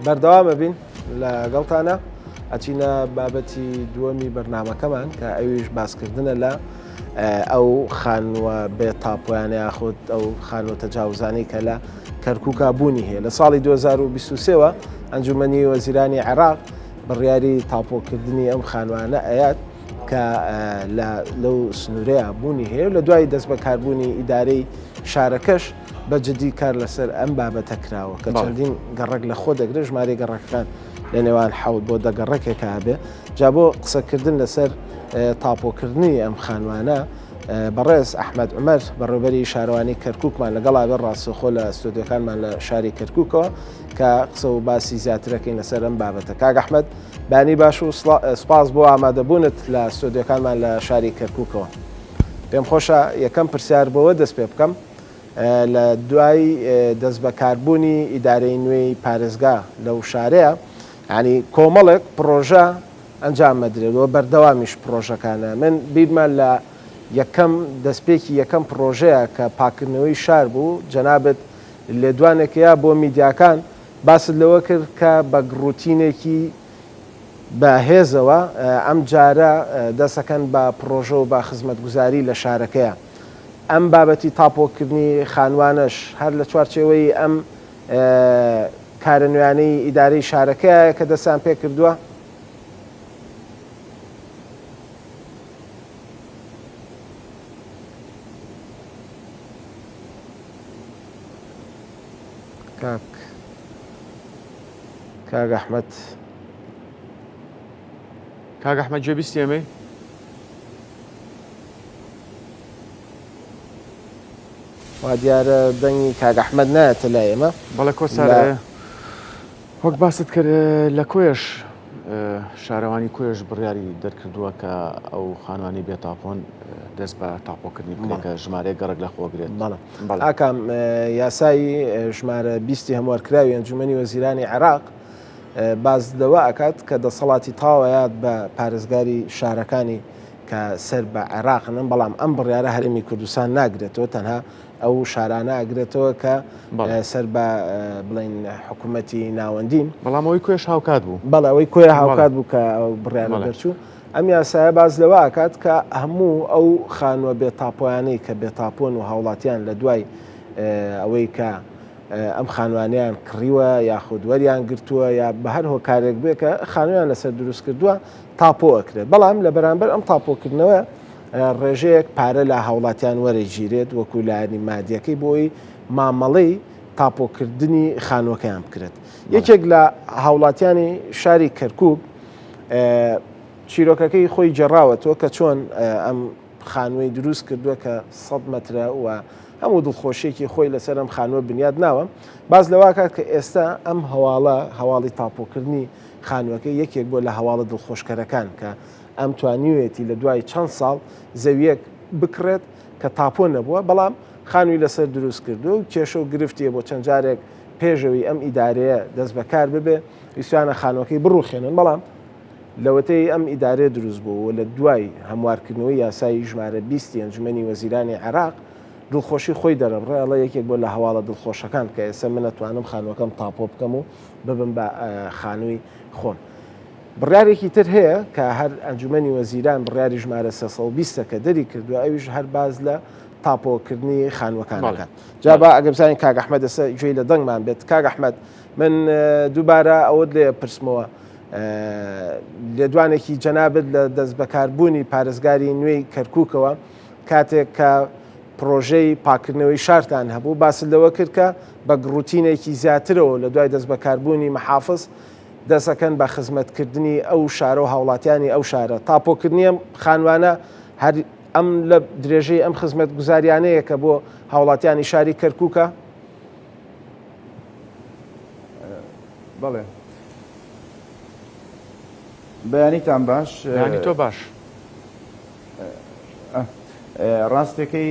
بەردەوامە بین لەگەڵتانە ئەچینە بابەتی دووەمی بەرنامەکەمان کە ئەویش باسکردنە لە ئەو خانووە بێ تاپۆیانە یاخود ئەو خانووە تەجاوزانەی کە لە کەرکووکا بوونی هەیە. لە ساڵی 2023ەوە ئەنجومەنی وەزیرانی عێراق بڕیاری تاپۆکردنی ئەم خانوانە ئەیات کە لەو سنوورەیە بوونی هەیە و لە دوای دەست بەکاربوونی ئیدارەی شارەکەش بە جددی کار لەسەر ئەم بابەتە کراوە کە چەندین گەڕک لە خۆ دەگرێت ژمارەی گەڕەکەکان لە نێوان حەوت بۆ دەگەڕەکێکە هەبێ. جا بۆ قسەکردن لەسەر تاپۆکردنی ئەم خانوانە بەڕێز ئەحمەد عومەر بەڕێوەبەری شارەوانی کەرکووکمان لەگەڵا بێ ڕاستەوخۆ لە ئەستۆدیۆکانمان لە شاری کەرکووکەوە کە قسە و باسی زیاترەکەین لەسەر ئەم بابەتە. کاک ئەحمەد بانی باش و سپاس بۆ ئامادەبوونت لە ئەستۆدیۆکانمان لە شاری کەرکووکەوە. پێم خۆشە یەکەم پرسیار بەوە دەست پێ بکەم لە دوای دەست بەکاربوونی ئیدارەی نوێی پارێزگا لەو شارەیە ینی کۆمەڵێک پرۆژە ئەنجام مەدرێتەوە بەردەوامیش پرۆژەکانە. من بیرمان لە یەکەم دەستپێکی یەکەم پرۆژەیە کە پاکردنەوەی شار بوو جەنابەت لێدوانێکەیە بۆ میدیاکان باست لەوە کرد کە بە گروتینێکی بەهێزەوە ئەم جارە دەسەکەن بە پرۆژە و بە خزمەتگوزاری لە شارەکەیە. ئەم بابەتی تاپۆکردنی خانوانش هەر لە چوارچێوەی ئەم کارە نوێیانەی ئیدارەی شارەکەیە کە دەستان پێ کردووە. کاک ئەحمەد گوێبیستی ئەمەی وا دیارە دەنگی کاک ئەحمەد نایەتە لای ئێمە. بەڵێ کۆسار وەک باست کرد لە کۆیش شارەوانی کۆیش بڕیاری دەرکردووە کە ئەو خانوانی بێتاپۆن دەست بە تاپۆکردنی بکە ژمارەیە گەڕک لە خۆگرێت. ئاکام یاسایی ژمارە 20 هەموارکراوی ئەنجومەنی وەزیرانی عێراق باز دەوە ئەکات کە دەسەڵاتی تاوەیات بە پارێزگاری شارەکانی کە سەر بە عێراقن بەڵام ئەم بڕیارە هەرێمی کوردستان ناگرێتەوە تەنها ئەو شارانە ئەگرێتەوە کە سەر بە بڵین حکوومەتی ناوەندین بەڵام ئەوەی کوێش هاوکات بوو بەڵێ ئەوەی کۆی هاوکات بوو کە بڕیارە دەرچوو. ئەم یاسایە باز لەوە ئاکات کە هەموو ئەو خانووە بێتاپۆیانەی کە بێتاپۆن و هاوڵاتیان لە دوای ئەوەی کە ئەم خانوانیان کڕیوە یاخود وەریان گرتووە یا بە هەر هۆکارێک بێ کە خانوویان لەسەر دروست کردووە تاپۆ ئەکرێت. بەڵام لە بەرامبەر ئەم تاپۆکردنەوە ڕێژەیەک پارە لە هاوڵاتیان وەرەگیرێت وەکو لایەنی مادیەکەی بۆی مامەڵەی تاپۆکردنی خانووەکەیان بکرێت. یەکێک لە هاوڵاتیانی شاری کەرکووک چیرۆکەکەی خۆی جێڕاوەتەوە کە چۆن ئەم خانووی دروست کردووە کە 100 مەترە و هەموو دڵخۆشیێکی خۆی لەسەر ئەم خانووە بنیاد ناوە. باز لەوا کات کە ئێستا ئەم هەواڵی تاپۆکردنی خانووەکە یەکێک بۆ لە هەواڵە دڵخۆشکەرەکان کە ئەم توانیوێتی لە دوای چەند ساڵ زەویەک بکرێت کە تاپۆ نەبووە بەڵام خانووی لەسەر دروست کردو و کێشە و گرفتیە بۆ چەند جارێک پێشەوەی ئەم ئیدارەیە دەست بەکار ببێ ویسوانە خانووەکەی بڕوخێنن بەڵام لەوەتەی ئەم ئیدارەیە دروست بوو لە دوای هەموارکردنەوەی یاسایی ژمارە 20 ئەنجومەنی وەزیرانی عێراق دڵخۆشی خۆی دەرەبڕێ ئەڵە یەکێک بۆ لە هەواڵە دڵخۆشەکان کە ئێستا من نەتوانم خانووەکەم تاپۆ بکەم و ببم بە خانووی خۆم. بڕیارێکی تر هەیە کە هەر ئەنجومەنی وەزیران بڕیاری ژمارە 320 کە دەری کردووە ئەویش هەر باز لە تاپۆکردنی خانووەکانەکان. جا بە ئەگەر بزانین کاک ئەحمەد ئێستا گوێی لە دەنگمان بێت. کاک ئەحمەد من دووبارە ئەوت لێ پرسمەوە لێدوانێکی جەنابەت لە دەست بەکاربوونی پارێزگاری نوێی کەرکووکەوە کاتێک کە پرۆژەی پاکردنەوەی شارتان هەبوو باست لەوە کرد کە بە گروتینێکی زیاترەوە لە دوای دەست بەکاربوونی مەحافز دەسەکەن بە خزمەتکردنی ئەو شارە و هاوڵاتیانی ئەو شارە تاپۆکردنی ئەم خانوانە هەر ئەم لە درێژەی ئەم خزمەت گوزاریانەیە کە بۆ هاوڵاتیانی شاری کەرکووکە. بەڵێ بەیانیتان باش ینی تۆ باش ڕاستەکەی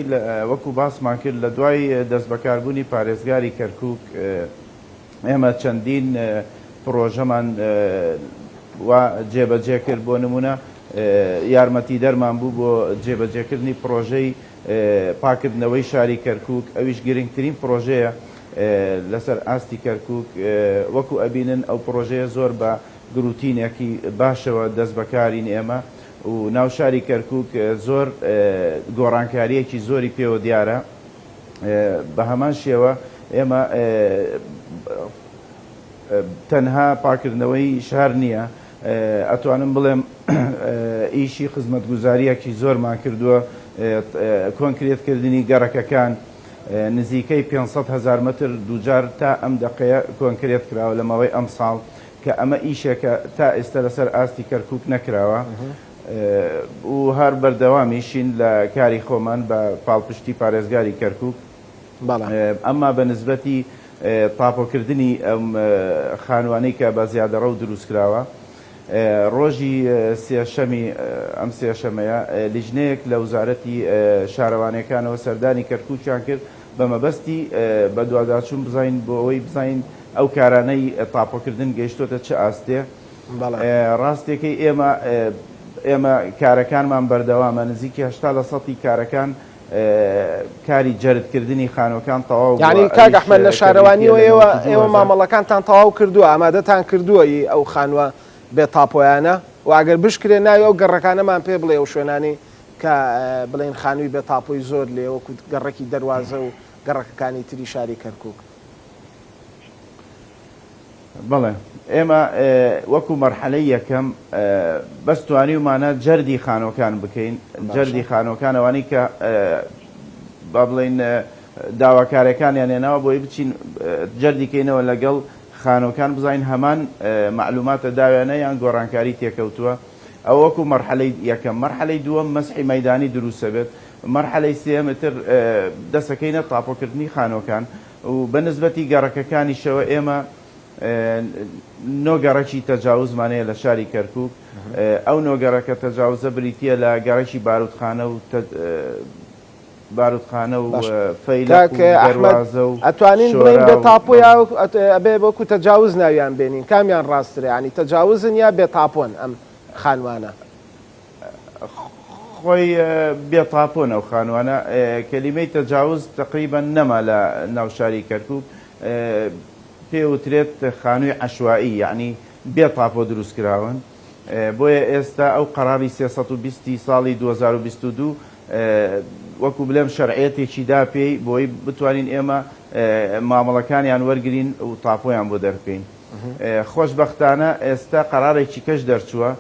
وەکو باسمان کرد لە دوای دەست بەکاربوونی پارێزگاری کەرکووک ئێمە چەندین پرۆژەمان جێبەجێ کرد. بۆ نمونە یارمەتی دەرمان بوو بۆ جێبەجێکردنی پرۆژەی پاکردنەوەی شاری کەرکووک ئەویش گرنگترین پرۆژەیە لەسەر ئاستی کەرکووک وەکو ئەبینن ئەو پرۆژەیە زۆر بە گروتینێکی باشەوە دەست بەکارین ئێمە و ناوشاری کەرکووک زۆر گۆڕانکاریەکی زۆری پێوە دیارە. بە هەمان شێوە ئێمە تەنها پاکردنەوەی شار نییە، ئەتوانم بڵێم ئیشی خزمەتگوزاریەکی زۆرمان کردووە، کۆنکرێتکردنی گەڕەکەکان نزیکەی 500,000 متر دووجار تا ئەم دقەیە کۆنکرێت کراوە لە ماوەی ئەم ساڵ کە ئەمە ئیشێکە تا ئێستا لەسەر ئاستی کەرکووک نەکراوە و هەر بەردەوامیشین لە کاری خۆمان بە پاڵپشتی پارێزگاری کەرکووک. ئەمما بە نسبەتی تاپۆکردنی ئەم خانوانەی کە بە زیادەڕە و دروستکراوە ڕۆژی سێشەمی ئەم سێشەمەیە لیژنەیەک لە وزارەتی شارەوانیەکانەوە سەردانی کەرکووکیان کرد بە مەبەستی بە دوواداچوون بزین بۆ ئەوەی بزین ئەو کارانەی تاپۆکردن گەیشتۆتە چه ئاستێ. ڕاستێکی ئێمە کارەکانمان بەردەوامە، نزیکی 80% کارەکان کاری جەردکردنی خانوەکان تەواو. یعنی کاک ئەحمەد لە شارەوانیەوە ئێوە مامەڵەکانتان تەواو کردووە، ئامادەتان کردووەی ئەو خانوە بێ تاپۆیانە و ئەگەر بشکرێ ناوی ئەو گەڕەکانەمان پێ بڵێ ئەو شوێنانی کە بڵێن خانووی بێ تاپۆی زۆر لێ وەکو گەڕێکی دەروازە و گەڕەکەکانی تری شاری کەرکووک. بەڵێ ئێمە وەکو مەرحەلەی یەکەم بەستوانی ومانە جەردی خانۆکان بکەین، جەردی خانۆکانەوانی کە با بڵێن داواکارەکانیان هێناوە بۆی بچین جەردیکەینەوە لەگەڵ خانۆکان بزین هەمان معلوماتە داوێنە یان گۆڕانکاری تێکەوتووە. ئەو وەکو مەرحەلەی یەکەم. مەرحەلەی دووەم مەسحی مەیدانی دروستە بێت. مەرحەلەی سێمتر دەسەکەینە تاپۆکردنی خانۆکان و بە نسبەتی گەڕەکەکانی شەوە ئێمە نۆگەڕێکی تەجاوزمانەیە لە شاری کەرکووک. ئەو نۆگەڕەکە تەجاوزە بریتە لە گەڕێکی بارودخانە و فەیلق و دەروازە و ئەتوانین بڵین بێ تاپۆی ئەبێ وەکو تەجاوز ناویان بێنین، کامیان ڕاستترە؟ ینی تەجاوزن یا بێتاپۆن ئەم خانوانە؟ خۆی بێتاپۆن ئەو خانوانە. کەلیمەی تەجاوز تقریبا نەما لە ناوشاری کەرکووک، پێوترێت خانووی عەشوایی، یعنی بێتاپۆ دروستکراون. بۆیە ئێستا ئەو قەراری 320 ساڵی 2022 وەکو بلێم شەرعەتێکی دا پێی بۆی بتوانین ئێمە مامەڵەکانیان وەرگین و تاپۆیان بۆ دەرکەین. خۆشبەختانە ئێستا قەرارێکی کەش دەرچووە،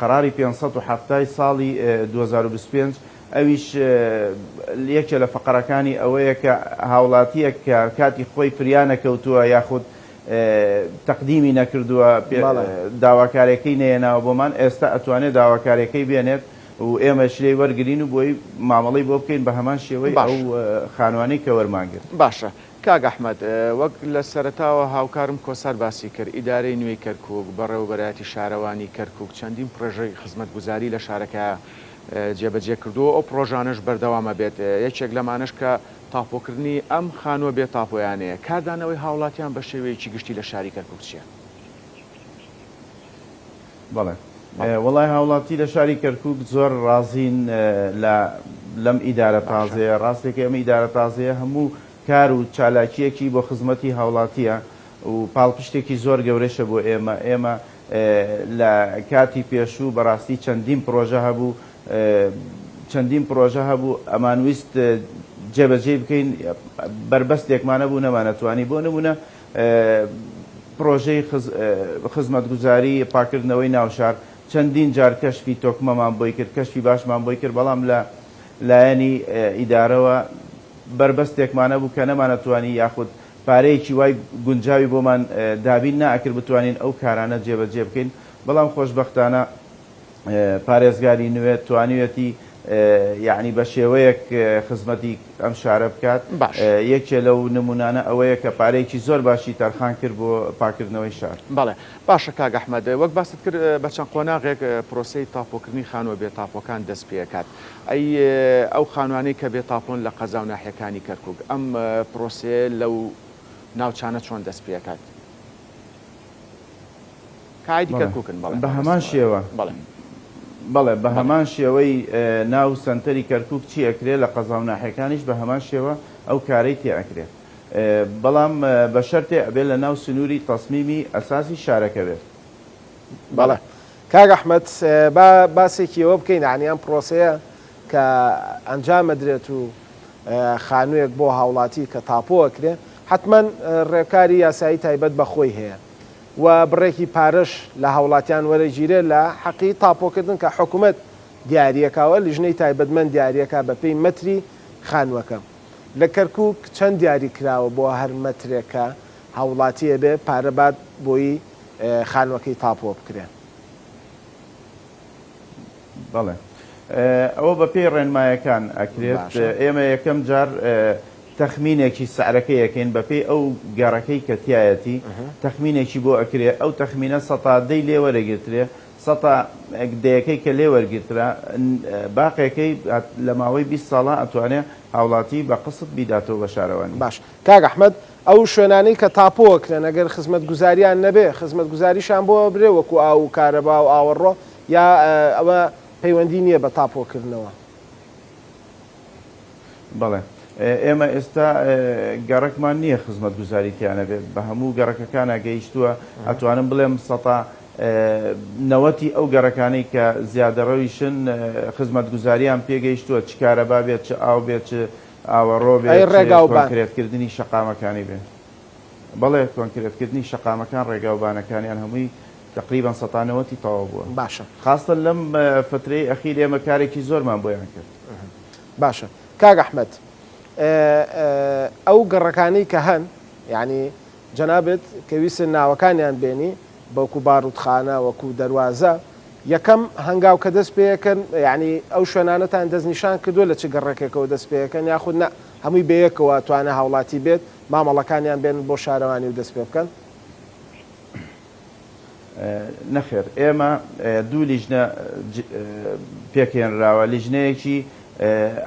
قەراری 570 ساڵی 2025. ئەویش یەکێ لە فەقەرەکانی ئەوەیە کە هاوڵاتیەک کە کاتی خۆی فریانە کەوتووە یاخود تەقدیمی نەکردووە داواکارێکەی نێناوە بۆمان، ئێستا ئەتوانێت داواکارێکەی بێنێت و ئێمە شلەی وەرگین و بۆی مامەڵی بۆ بکەین بە هەمان شێوەی ئەو خانوانەی کە وەرمانگرت. باشە کاک ئەحمەد، وەک لە سەرەتاوە هاوکارم کۆسار باسی کرد، ئیدارەی نوێی کەرکووک بەڕێوەبەرایەتی شارەوانی کەرکووک چەندین پرۆژەی خزمەتگوزاری لە شارەکە جێبەجێ کردووە. ئەو پرۆژانش بەردەوامە بێت. یەکێک لەمانش کە تاپۆکردنی ئەم خانووە بێ تاپۆیانەیە. کاردانەوەی هاوڵاتیان بە شێوەیەکی گشتی لە شاری کەرکووک چییە؟ بەڵێ وڵای هاوڵاتی لە شاری کەرکووک زۆر ڕازین لەم ئیدارە تازەیە. ڕاستێکی ئەمە ئیدارە تازەیە هەموو کار و چالاکیەکی بۆ خزمەتی هاوڵاتیە و پاڵپشتێکی زۆر گەورەشە بۆ ئێمە. ئێمە لە کاتی پێشوو بەڕاستی چەندین پرۆژە هەبوو ئەمانویست جێبەجێ بکەین، بربەستێکمانە بوو نەمانەتوانی. بۆ نمونە پرۆژەی خزمەتگوزاری پاکردنەوەی ناوشار چەندین جار کەشفی تۆکمەمان بۆی کرد، کەشفی باشمان بۆی کرد، بەڵام لە لایەنی ئیدارەوە بربەستێکمانە بوو کە نەمانەتوانی یاخود پارەیەکی وای گونجاوی بۆمان دابین ناکرد بتوانین ئەو کارانە جێبەجێ بکەین. بەڵام خۆشبەختانە پارێزگاری نوێ توانیوێتی یعنی بە شێوەیەک خزمەتی ئەم شارە بکات. یەکێ لەو نمونانە ئەوەیە کە پارەیەکی زۆر باشی تەرخان کرد بۆ پاکردنەوەی شار. بەڵێ باشە کاک ئەحمەد، وەک باست کرد بە چەند قۆناغێک پرۆسەی تاپۆکردنی خانووە بێ تاپۆکان دەست پێکات. ئەو خانوانەی کە بێ تاپۆن لە قەزا و ناحیەکانی کەرکووک، ئەم پرۆسەیە لەو ناوچانە چۆن دەست پێکات؟ کایدی کەرکووکن. بە هەمان شێوە بەڵێ بە هەمان شێوەی ناو سنتەری کەرکووک چی ئەکرێت لە قەزا و ناحیەکانیش بە هەمان شێوە ئەو کارەی تێ ئەکرێت. بەڵام بە شەرتێ ئەبێت لە ناو سنووری تەسمیمی ئەساسی شارەکە بێت. بەڵێ کاک ئەحمەد باسێکیەوە بکەین عنی ئەم پرۆسەیە کە ئەنجام ئەدرێت و خانوویەک بۆ هاوڵاتی کە تاپۆەکرێ حتمما ڕێکاری یاسایی تایبەت بەخۆی هەیە و بڕێکی پارەش لە هاوڵاتیان وەرەگیرێ لە حەقی تاپۆکردن کە حکوومەت دیارریەکەوە لیژنەی تایبەتمەند دیارریەکە بە پێی مەتری خانووەکە. لە کەرکووک چەند دیاری کراوە بۆ هەر مەترێکە هاوڵاتیە بێ پارەبات بۆی خانووەکەی تاپۆ بکرێن؟ بەڵێ ئەوە بە پێی ڕێنمایەکان ئەکرێت. ئێمە یەکەم جار تەخمینێکی سعرەکە یەکەین بە پێی ئەو گەڕەکەی کە تایەتی تەخمینێکی بۆ ئەکرێ ئەو تەخمینە سەتادەی لێ وەرەگرترێ سەتا دەیەکەی کە لێ وەرگرترا باقیەکەی لە ماوەی 20 ساڵە ئەتوانێت هاوڵاتی بە قسط بیداتەوە بە شارەوانی. باش کاک ئەحمەد ئەو شوێنانەی کە تاپۆکرێن ئەگەر خزمەت گوزاریان نەبێ خزمەت گوزاریشان بۆ برێ وەکو ئاو و کارەبا و ئاوەڕۆ یا ئەوە پەیوەندی نییە بە تاپۆکردنەوە؟ بەڵێ ئێمە ئێستا گەڕێکمان نییە خزمەت گوزاریتیانە بێت بە هەموو گەڕەکەکانە گەیشتووە ئەتوانم بڵێم سەتا نەوەتی ئەو گەڕەکانەی کە زیادەڕەویشن خزمەت گوزاریان پێگەیشتووە چ کارەبا بێت چ ئاو بێت چ ئاوەڕۆ بێت کۆنکرێتکردنی شەقامەکانی بێت. بەڵێ کۆنکرێتکردنی شەقامەکان ڕێگاوبانەکانیان هەمووی تقریبان سەتانەوەتی تەواو بووە. باشە خاستە لەم فترەی ئەخیر ئێمە کارێکی زۆرمان بۆیان کرد. باشە کاک ئەحمەد ئەو گەڕەکانەی کە هەن یعنی جەنابێت کە ویسن ناوەکانیان بێنی بەوکو باڕوتخانە وەکو دەواازە یەکەم هەنگاو کە دەست پێەکەن یعنی ئەو شوێنانەتان دەستنیشان کردووە لە چ گەڕێکێکەوە دەست پێەکەن یاخود نە هەمووی بەیەکەوە توانە هاوڵاتی بێت مامەڵەکانیان بێن بۆ شارەوانی و دەست پێ بکەن؟ نەخێر ئێمە دوو لیژنە پێکێنراوە لیژنەیەکی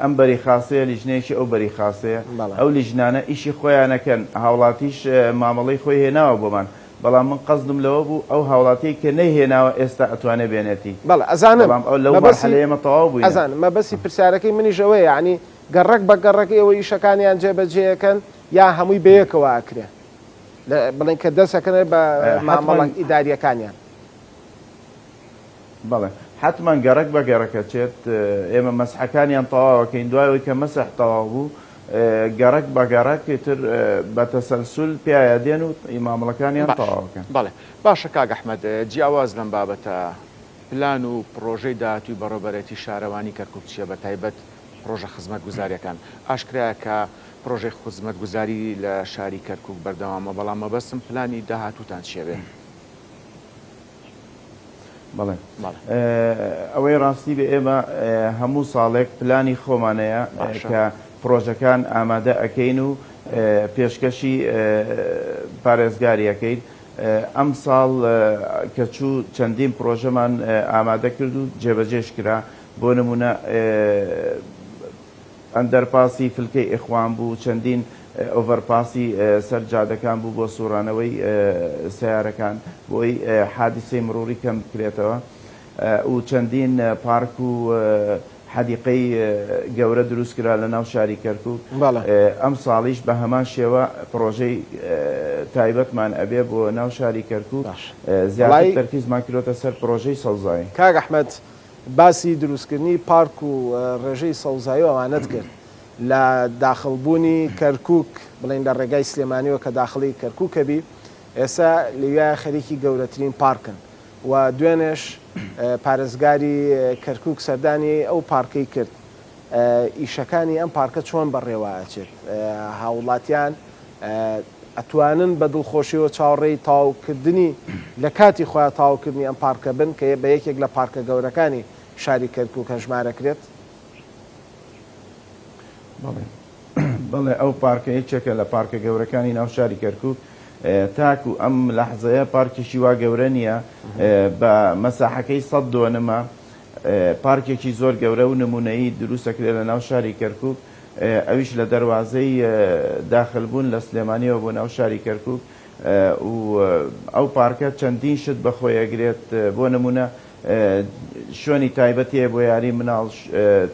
ئەم بەری خاصەیە لیژنەیەکی ئەو بەری خاصەیە ئەو لیژنانە ئیشی خۆیانەکەن هاوڵاتیش مامەڵەی خۆی هێناوە بۆمان بەڵام من قەزدم لەوە بوو ئەو هاوڵاتی کە نەیهێناوە ئێستا ئەتوانێ بێنێتی. بەڵێ ئەزانم لەو مەرحەلەیەمە تەواو بووین. ئەزانم مەبەستی پرسیارەکەی منیشەوەی یعنی گەڕک بە گەڕەکە ئەوە ئیشەکانیان جێبەجێەکەن یا هەمووی بەیەکەوە ئاکرێ بڵێن کە دەستەکەنێ بە مامەڵک ئیداریەکانیان؟ بەڵێ حتمما گەڕک بە گەڕەکە چێت ئێمە مەسحەکانیان تەواوەکەین دوایەوەی کە مەسەح تەواو بوو گەڕک بە گەڕەکێتر بە تەسەلسول پیایە دێن و مامەڵەکانیان تەواوەکەن. بەڵێ باشە کاک ئەحمەد جیاواز لەم بابەتە پلان و پرۆژەی داهاتووی بەڕێوەبەرێتی شارەوانی کەرکووک چیە بە تایبەت پرۆژە خزمەت گوزاریەکان ئاشکرایە کە پرۆژەی خزمەت گوزاری لە شاری کەرکووک بەردەوامە بەڵام مەبەستم پلانی داهاتووتان چێوێ؟ بەڵێ ئەوەی ڕاستی بە ئێمە هەموو ساڵێک پلانی خۆمانەیە کە پرۆژەکان ئامادە ئەەکەین و پێشکەشی پارێزگاریەکەین. ئەم ساڵ کە چوو چەندین پرۆژەمان ئامادە کرد و جێبەجێش کرا بۆ نمونە ئەندەرپاسی فلکەی ئیخوان بوو چەندین ئۆڤەرپاسی سەر جادەکان بوو بۆ سوورانەوەی سیارەکان بۆی حادیسەی مروری کەم بکرێتەوە و چەندین پارک و حەدیقەی گەورە دروستکرا لە ناو شاری کەرکووک. ئەم ساڵیش بە هەمان شێوە پرۆژەی تایبەتمان ئەبێ بۆ ناو شاری کەرکووک زیاتر تەرکیزمان کردۆتە سەر پرۆژەی سەوزایی. کاک ئەحمەد باسی دروستکردنی پارک و ڕێژەی سەوزایی ئەوانەت کرد لە داخڵبوونی کەرکووک بڵین لە ڕێگای سلێمانیەوە کە داخڵی کەرکووکەبی ئێستا لەوێ خەریکی گەورەترین پارکن و دوێنێش پارێزگاری کەرکووک سەردانی ئەو پارکەی کرد. ئیشەکانی ئەم پارکە چۆن بەڕێوەچێت هاوڵاتیان ئەتوانن بە دڵخۆشیەوە چاوەڕێی تاوکردنی لە کاتی خۆیان تاوکردنی ئەم پارکە بن کە بە یەکێک لە پارکە گەورەکانی شاری کەرکووک هەژمارەکرێت؟ بەڵێ ئەو پارکە یەکێکە لە پارکە گەورەکانی ناو شاری کەرکووک تاکو ئەم لەحزەیە پارکێکی وا گەورە نییە بە مەساحەکەی 100 دۆنمە پارکێکی زۆر گەورە و نمونەیی دروستەکرێت لە ناو شاری کەرکووک ئەویش لە دەواازەی داخلبوون لە سلێمانیەوە بۆ ناو شاری کەرکووک و ئەو پارکە چەندین شت بەخۆیەگرێت بۆ نمونە شوێنی تایبەتیە بۆ یاری مناڵ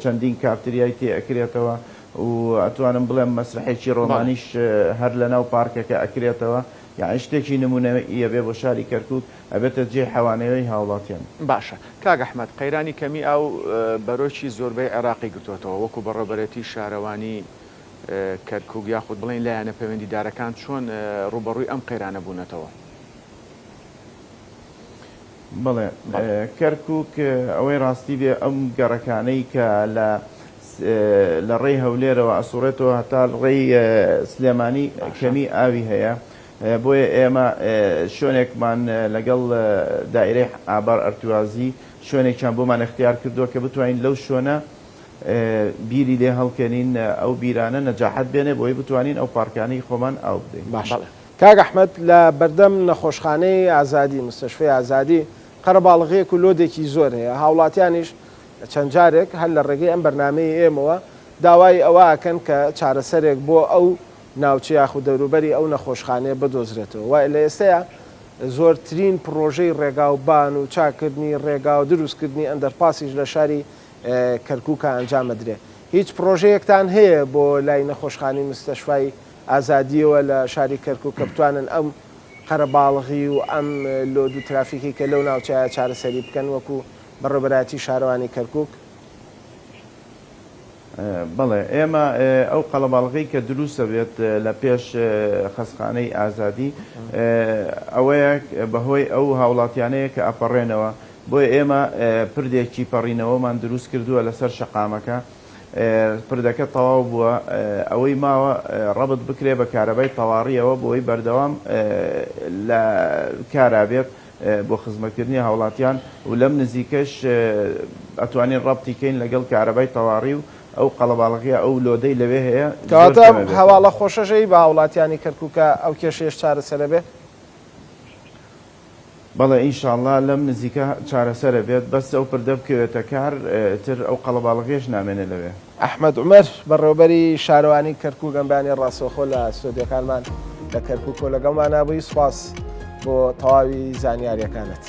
چەندین کافتریای تێ ئەکرێتەوە و ئەتوانم بڵێم مەسرحێکی ڕۆمانیش هەر لە ناو پارکەکە ئەکرێتەوە یاعن شتێکی نمونەیە بێ بۆ شاری کەرکووک ئەبێتە جێ حەوانەوەی هاوڵاتیان. باشە کاک ئەحمەد قەیرانی کەمی ئەو بەرۆکی زۆربەی عێراقی گرتوێتەوە وەکو بەڕێوەبەرێتی شارەوانی کەرکووک یاخود بڵێن لایەنە پەیوەندیدارەکان چۆن ڕوبەڕووی ئەم قەیرانە بوونەتەوە؟ بڵێ کەرکووک ئەوەی ڕاستی بێ ئەم گەڕەکانەی کە لە ڕێی هەولێرەوە ئەسوڕێتەوە هەتا ڕێی سلێمانی کەمی ئاوی هەیە بۆیە ئێمە شوێنێکمان لەگەڵ دائیرەی ئابار ئەرتوازی شوێنێکیان بۆمان اختیار کردووە کە بتوانین لەو شوێنە بیری لێ هەڵکەنین ئەو بیرانە نەجاحەت بێنێ بۆی بتوانین ئەو پارکانەی خۆمان ئاو بدەین. باش کاک ئەحمەد لە بەردەم نەخۆشخانەی ئازادی مستەشفەی ئازادی قەرەباڵغەیەک و لۆدێکی زۆر هەیە هاوڵاتیانیش چەند جارێک هەر لە ڕێگەی ئەم بەرنامەی ئێمەوە داوای ئەوە ئەکەن کە چارەسەرێک بۆ ئەو ناوچە یاخود دەوروبەری ئەو نەخۆشخانەیە بدۆزرێتەوە وای لە ئێستەیە زۆرترین پرۆژەی ڕێگاوبان و چاکردنی ڕێگا و دروستکردنی ئەندەرپاسیش لە شاری کەرکووکە ئەنجامەدرێ. هیچ پرۆژەیەکتان هەیە بۆ لای نەخۆشخانەی مستەشفای ئازادیەوە لە شاری کەرکووک کە بتوانن ئەم قەرەباڵغی و ئەم لۆد و ترافیکی کە لەو ناوچەیە چارەسەری بکەن وەکو بەڕێوەبەرایەتی شارەوانی کەرکووک؟ بەڵێ ئێمە ئەو قەڵەباڵغی کە دروستە بێت لە پێش خەسخانەی ئازادی ئەوەیە بەهۆی ئەو هاوڵاتیانەیە کە ئەپەڕێنەوە بۆیە ئێمە پردێکی پەڕینەوەمان دروست کردووە لەسەر شەقامەکە پردەکە تەواو بووە ئەوەی ماوە ڕەبت بکرێ بە کارەبای تەواڕیەوە بۆی بەردەوام لە کارابێت بۆ خزمەتکردنی هاوڵاتیان و لەم نزیکەش ئەتوانین ڕەبتیکەین لەگەڵ کارەبای تەواڕی و ئەو قەڵەباڵغیە ئەو لۆدەی لەوێ هەیە کەواتە هەواڵە خۆشەژەی بە هاوڵاتیانی کەرکووکە ئەو کێشەیەش چارەسەرە بێ؟ بەڵێ ئینشاءڵڵا لەم نزیکە چارەسەرە بێت بەس ئەو پردە بکەوێتە کار تر ئەو قەڵەباڵغیش نامێنێ لەوێ. ئەحمەد عومەر بەڕێوەبەری شارەوانی کەرکووک ئەمبانی ڕاستەوخۆ لە ئستۆدیۆکانمان لە کەرکووک و لەگەڵمان نابووی سوپاس بۆ تەواوی زانیاریەکانت.